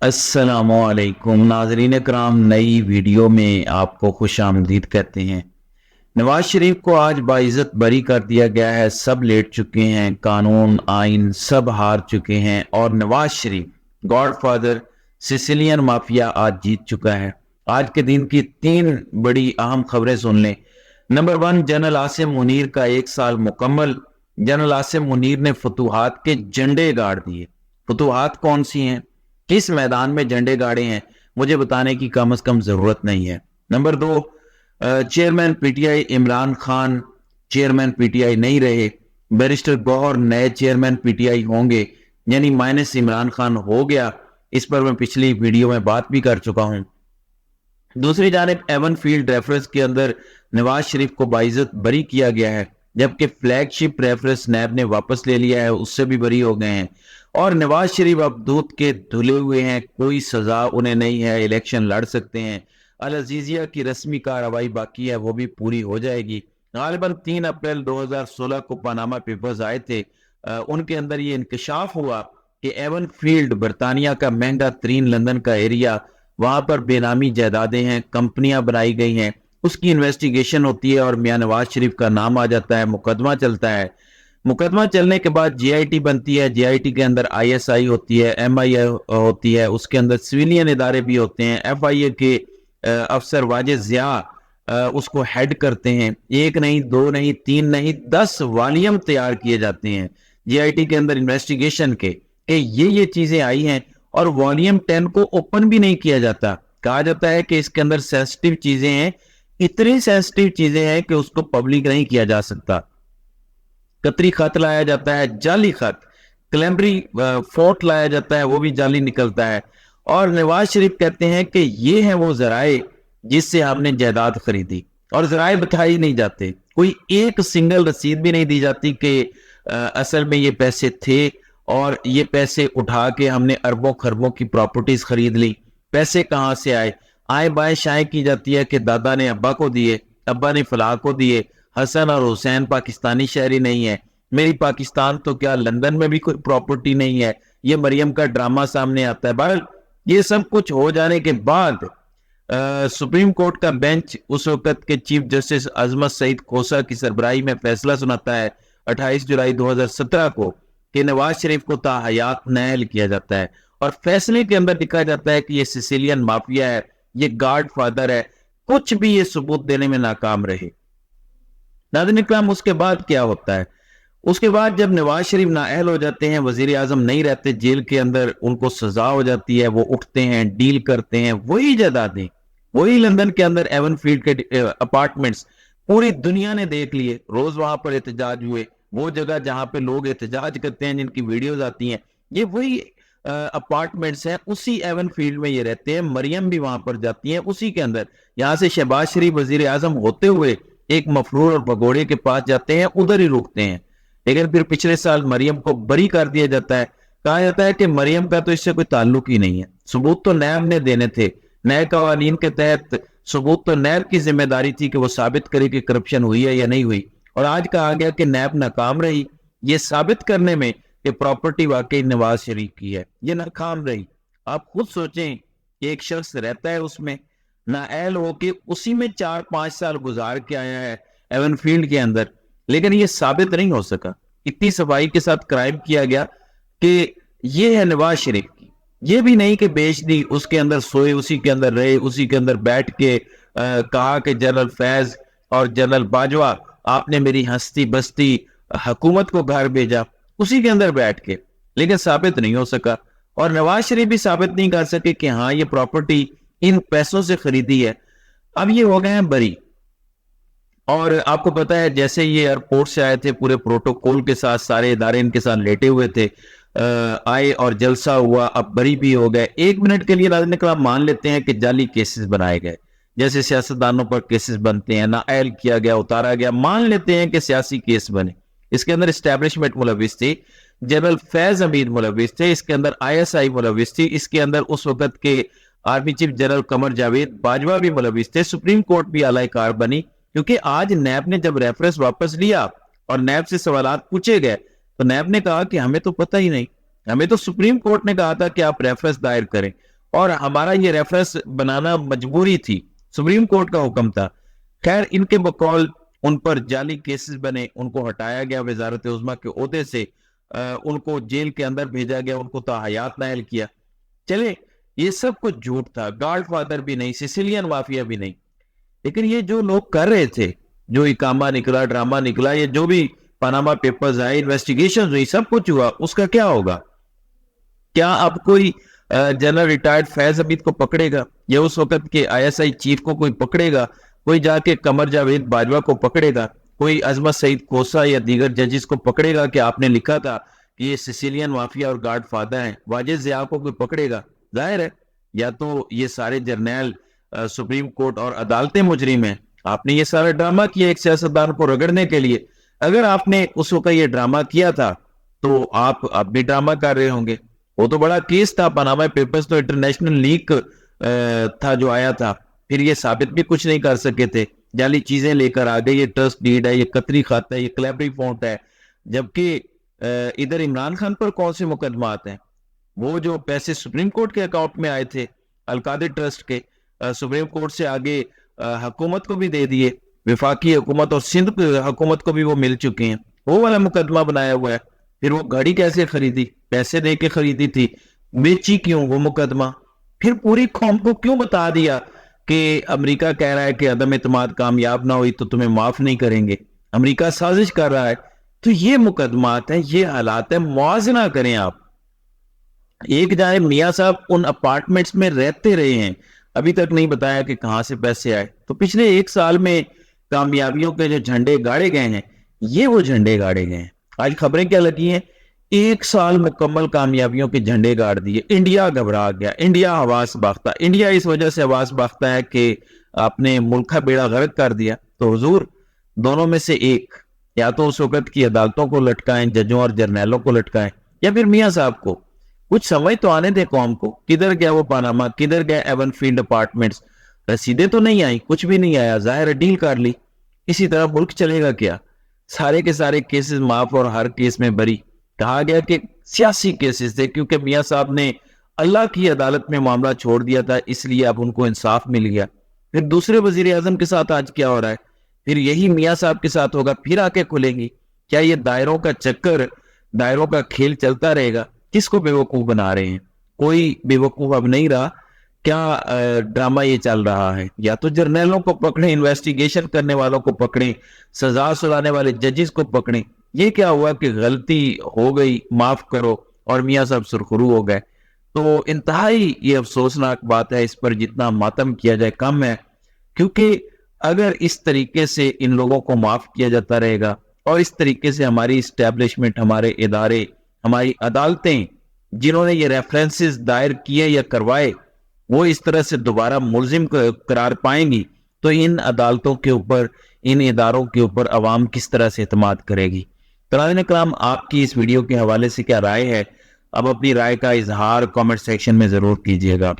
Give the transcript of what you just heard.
السلام علیکم ناظرین کرام، نئی ویڈیو میں آپ کو خوش آمدید کہتے ہیں۔ نواز شریف کو آج باعزت بری کر دیا گیا ہے۔ سب لیٹ چکے ہیں، قانون آئین سب ہار چکے ہیں، اور Nawaz Sharif God father سیسیلین mafia آج جیت چکا ہے۔ آج کے دن کی 3 بڑی اہم خبریں سن لیں۔ نمبر 1، جنرل عاصم منیر کا 1 سال مکمل۔ جنرل عاصم منیر نے فتوحات کے جھنڈے گاڑ دیے۔ فتوحات کون سی ہیں، کس میدان میں جھنڈے گاڑے ہیں، مجھے بتانے کی کم از کم ضرورت نہیں ہے۔ Number 2، chairman P T I Imran Khan chairman P T I نہیں رہے، بیرسٹر گوہر نئے چیئرمین پی ٹی آئی ہوں گے، یعنی مائنس عمران خان ہو گیا۔ اس پر میں پچھلی ویڈیو میں بات بھی کر چکا ہوں۔ دوسری جانب ایون فیلڈ ریفرنس کے اندر نواز شریف کو باعزت بری کیا گیا ہے، جبکہ فلیگ شپ ریفرنس نیب نے واپس لے لیا ہے، اس سے بھی بری ہو گئے ہیں۔ اور نواز شریف اب دودھ کے دھلے ہوئے ہیں، کوئی سزا انہیں نہیں ہے، الیکشن لڑ سکتے ہیں۔ العزیزیہ کی رسمی کارروائی باقی ہے، وہ بھی پوری ہو جائے گی۔ غالباً 3 اپریل 2016 کو پاناما پیپرز آئے تھے، ان کے اندر یہ انکشاف ہوا کہ ایون فیلڈ برطانیہ کا مہنگا ترین لندن کا ایریا، وہاں پر بے نامی جائیدادیں ہیں، کمپنیاں بنائی گئی ہیں، اس کی انویسٹیگیشن ہوتی ہے اور میاں نواز شریف کا نام آ جاتا ہے، مقدمہ چلتا ہے۔ مقدمہ چلنے کے بعد جے آئی ٹی بنتی ہے، جے آئی ٹی کے اندر آئی ایس آئی ہوتی ہے، ایم آئی آئی ہوتی ہے، اس کے اندر سویلین ادارے بھی ہوتے ہیں۔ ایف آئی اے کے افسر واجد ضیاء اس کو ہیڈ کرتے ہیں۔ 1 نہیں، 2 نہیں، 3 نہیں، 10 والیم تیار کیے جاتے ہیں جے آئی ٹی کے اندر انویسٹیگیشن کے، کہ یہ چیزیں آئی ہیں، اور والیم 10 کو اوپن بھی نہیں کیا جاتا۔ کہا جاتا ہے کہ اس کے اندر سینسٹیو چیزیں ہیں، اتنی سینسٹیو چیزیں ہیں کہ اس کو پبلک نہیں کیا جا سکتا۔ قطری خط لایا جاتا ہے، جعلی خط، کلیمبری فورٹ لایا جاتا ہے، وہ بھی جعلی نکلتا ہے۔ اور نواز شریف کہتے ہیں کہ یہ ہیں وہ ذرائع جس سے ہم نے جائیداد خریدی، اور ذرائع بتائی نہیں جاتے، کوئی ایک سنگل رسید بھی نہیں دی جاتی کہ اصل میں یہ پیسے تھے اور یہ پیسے اٹھا کے ہم نے اربوں خربوں کی پراپرٹیز خرید لی۔ پیسے کہاں سے آئے، آئے بائیں شائع کی جاتی ہے کہ دادا نے ابا کو دیے، ابا نے فلاں کو دیے۔ حسن اور حسین پاکستانی شہری نہیں ہے، میری پاکستان تو کیا لندن میں بھی کوئی پراپرٹی نہیں ہے۔ یہ مریم کا ڈرامہ سامنے آتا ہے۔ بہرحال یہ سب کچھ ہو جانے کے بعد سپریم کورٹ کا بینچ اس وقت کے چیف جسٹس عظمت سعید کھوسہ کی سربراہی میں فیصلہ سناتا ہے 28 جولائی 2017 کو، کہ نواز شریف کو تاحیات نااہل کیا جاتا ہے، اور فیصلے کے اندر لکھا جاتا ہے کہ یہ سیسیلین مافیا ہے، یہ گاڈ فادر ہے، کچھ بھی یہ ثبوت دینے میں ناکام رہے۔ ناظرین اکرام، اس کے بعد کیا ہوتا ہے؟ اس کے بعد جب نواز شریف نااہل ہو جاتے ہیں، وزیر اعظم نہیں رہتے، جیل کے اندر ان کو سزا ہو جاتی ہے، وہ اٹھتے ہیں، ڈیل کرتے ہیں، وہی جائیدادیں، وہی لندن کے اندر ایون فیلڈ کے اپارٹمنٹس پوری دنیا نے دیکھ لیے، روز وہاں پر احتجاج ہوئے، وہ جگہ جہاں پہ لوگ احتجاج کرتے ہیں، جن کی ویڈیوز آتی ہیں، یہ وہی اپارٹمنٹس ہیں، اسی ایون فیلڈ میں یہ رہتے ہیں۔ مریم بھی وہاں پر جاتی ہیں اسی کے اندر۔ یہاں سے شہباز شریف وزیر اعظم ہوتے ہوئے ایک مفرور اور بگوڑے کے پاس جاتے ہیں، ادھر ہی رکتے ہیں، لیکن پھر پچھلے سال مریم کو بری کر دیا جاتا ہے۔ کہا جاتا ہے کہ مریم کا تو اس سے کوئی تعلق ہی نہیں ہے، ثبوت تو نیب نے دینے تھے، نئے قوانین کے تحت ثبوت تو نیب کی ذمہ داری تھی کہ وہ ثابت کرے کہ کرپشن ہوئی ہے یا نہیں ہوئی، اور آج کہا گیا کہ نیب ناکام رہی یہ ثابت کرنے میں کہ پراپرٹی واقعی نواز شریف کی ہے، یہ ناکام رہی۔ آپ خود سوچیں کہ ایک شخص رہتا ہے اس میں، نااہل ہو کے اسی میں 4-5 سال گزار کے آیا ہے ایون فیلڈ کے اندر، لیکن یہ ثابت نہیں ہو سکا۔ اتنی صفائی کے ساتھ کرائم کیا گیا کہ یہ ہے نواز شریف کی، یہ بھی نہیں کہ بیچ دی، اس کے اندر سوئے، اسی کے اندر رہے، اسی کے اندر بیٹھ کے کہا کہ جنرل فیض اور جنرل باجوہ آپ نے میری ہستی بستی حکومت کو گھر بھیجا، اسی کے اندر بیٹھ کے، لیکن ثابت نہیں ہو سکا۔ اور نواز شریف بھی ثابت نہیں کر سکے کہ ہاں یہ پراپرٹی ان پیسوں سے خریدی ہے۔ اب یہ ہو گئے ہیں بری، اور آپ کو پتا ہے جیسے یہ ایئرپورٹ سے آئے تھے پورے پروٹوکول کے ساتھ، سارے ادارے ان کے ساتھ لیٹے ہوئے تھے، آئے اور جلسہ ہوا، اب بری بھی ہو گئے۔ 1 منٹ کے لیے ناظرین اکرام مان لیتے ہیں کہ جعلی کیسز بنائے گئے، جیسے سیاستدانوں پر کیسز بنتے ہیں، نااہل کیا گیا، اتارا گیا، مان لیتے ہیں کہ سیاسی کیس بنے۔ اس کے اندر اسٹیبلشمنٹ ملوث تھی، جنرل فیض حمید ملوث تھے، اس کے اندر آئی ایس آئی ملوث تھی، اس کے اندر اس وقت کے army chief general Qamar Javed Bajwa بھی ملوث تھے، سپریم کورٹ بھی اعلی کار بنی، کیونکہ آج نیب نے جب ریفرنس واپس لیا اور نیب سے سوالات پوچھے گئے تو نیب نے کہا کہ ہمیں تو پتہ ہی نہیں، ہمیں تو سپریم کورٹ نے کہا تھا کہ آپ ریفرنس دائر کریں، اور ہمارا یہ ریفرنس بنانا مجبوری تھی، سپریم کورٹ کا حکم تھا۔ خیر ان کے بقول ان پر جعلی کیسز بنے، ان کو ہٹایا گیا وزارت عظمیٰ کے عہدے سے، ان کو جیل کے اندر بھیجا گیا، ان کو تاحیات نائل کیا۔ چلے یہ سب کچھ جھوٹ تھا، گاڈ فادر بھی نہیں، سیسیلین مافیا بھی نہیں، لیکن یہ جو لوگ کر رہے تھے، جو اقامہ نکلا، ڈرامہ نکلا، یہ جو بھی پاناما پیپرز آئے، انویسٹیگیشن ہوئی، سب کچھ ہوا، اس کا کیا ہوگا؟ کیا اب کوئی جنرل ریٹائرڈ فیض حمید کو پکڑے گا، یا اس وقت کے آئی ایس آئی چیف کو کوئی پکڑے گا؟ کوئی جا کے قمر جاوید باجوہ کو پکڑے گا؟ کوئی عظمت سعید کوسا یا دیگر ججز کو پکڑے گا کہ آپ نے لکھا تھا کہ یہ سیسیلین مافیا اور گاڈ فادر ہیں؟ واجد ضیاء کو کوئی پکڑے گا؟ ظاہر ہے یا تو یہ سارے جرنیل سپریم کورٹ اور عدالتیں مجرم ہیں، آپ نے یہ سارا ڈرامہ کیا ایک سیاستدان کو رگڑنے کے لیے۔ اگر آپ نے اس وقت یہ ڈرامہ کیا تھا تو آپ اب بھی ڈرامہ کر رہے ہوں گے۔ وہ تو بڑا کیس تھا، پاناما پیپرز تو انٹرنیشنل لیگ تھا جو آیا تھا، پھر یہ ثابت بھی کچھ نہیں کر سکے تھے، جعلی چیزیں لے کر آ گئے، یہ ٹرسٹ ڈیڈ ہے، یہ قطری خط ہے، یہ کلیبری فونٹ ہے، جبکہ ادھر عمران خان پر کون سے مقدمات ہیں؟ وہ جو پیسے سپریم کورٹ کے اکاؤنٹ میں آئے تھے القادر ٹرسٹ کے، سپریم کورٹ سے آگے حکومت کو بھی دے دیے، وفاقی حکومت اور سندھ حکومت کو بھی وہ مل چکے ہیں، وہ والا مقدمہ بنایا ہوا ہے۔ پھر وہ گاڑی کیسے خریدی؟ پیسے دے کے خریدی تھی، بیچی کیوں وہ مقدمہ؟ پھر پوری قوم کو کیوں بتا دیا کہ امریکہ کہہ رہا ہے کہ عدم اعتماد کامیاب نہ ہوئی تو تمہیں معاف نہیں کریں گے، امریکہ سازش کر رہا ہے؟ تو یہ مقدمات ہیں، یہ حالات ہیں، موازنہ کریں آپ۔ ایک جانب میاں صاحب ان اپارٹمنٹس میں رہتے رہے ہیں، ابھی تک نہیں بتایا کہ کہاں سے پیسے آئے، تو پچھلے ایک سال میں کامیابیوں کے جو جھنڈے گاڑے گئے ہیں، یہ وہ جھنڈے گاڑے گئے ہیں۔ آج خبریں کیا لگی ہیں؟ ایک سال مکمل کامیابیوں کے جھنڈے گاڑ دیے، انڈیا گھبرا گیا، انڈیا حواس باختہ، انڈیا اس وجہ سے حواس باختہ ہے کہ آپ نے ملک کا بیڑا غرق کر دیا۔ تو حضور دونوں میں سے ایک، یا تو اس وقت کی عدالتوں کو لٹکائیں، ججوں اور جرنیلوں کو لٹکائیں، یا پھر میاں صاحب کو کچھ سمجھ تو آنے دے قوم کو۔ کدھر گیا وہ پاناما، کدھر گیا ایون فیلڈ اپارٹمنٹس؟ رسیدیں تو نہیں آئی، کچھ بھی نہیں آیا، ظاہر ڈیل کر لی۔ اسی طرح ملک چلے گا کیا؟ سارے کے سارے کیسز معاف اور ہر کیس میں بری۔ کہا گیا کہ سیاسی کیسز تھے، کیونکہ میاں صاحب نے اللہ کی عدالت میں معاملہ چھوڑ دیا تھا، اس لیے اب ان کو انصاف مل گیا۔ پھر دوسرے وزیر اعظم کے ساتھ آج کیا ہو رہا ہے؟ پھر یہی میاں صاحب کے ساتھ ہوگا، پھر آ کے کھلیں گی۔ کیا یہ دائروں کا چکر، دائروں کا کھیل چلتا رہے گا؟ کس کو بے وقوف بنا رہے ہیں؟ کوئی بے وقوف اب نہیں رہا۔ کیا ڈرامہ یہ چل رہا ہے؟ یا تو جرنیلوں کو پکڑیں، انویسٹیگیشن کرنے والوں کو پکڑیں، سزا سنانے والے ججز کو پکڑیں۔ یہ کیا ہوا کہ غلطی ہو گئی، معاف کرو، اور میاں صاحب سرخرو ہو گئے؟ تو انتہائی یہ افسوسناک بات ہے، اس پر جتنا ماتم کیا جائے کم ہے، کیونکہ اگر اس طریقے سے ان لوگوں کو معاف کیا جاتا رہے گا، اور اس طریقے سے ہماری اسٹیبلشمنٹ، ہمارے ادارے، ہماری عدالتیں جنہوں نے یہ ریفرنسز دائر کیے یا کروائے، وہ اس طرح سے دوبارہ ملزم قرار پائیں گی، تو ان عدالتوں کے اوپر، ان اداروں کے اوپر عوام کس طرح سے اعتماد کرے گی؟ ناظرین کرام، آپ کی اس ویڈیو کے حوالے سے کیا رائے ہے؟ اب اپنی رائے کا اظہار کامنٹ سیکشن میں ضرور کیجیے گا۔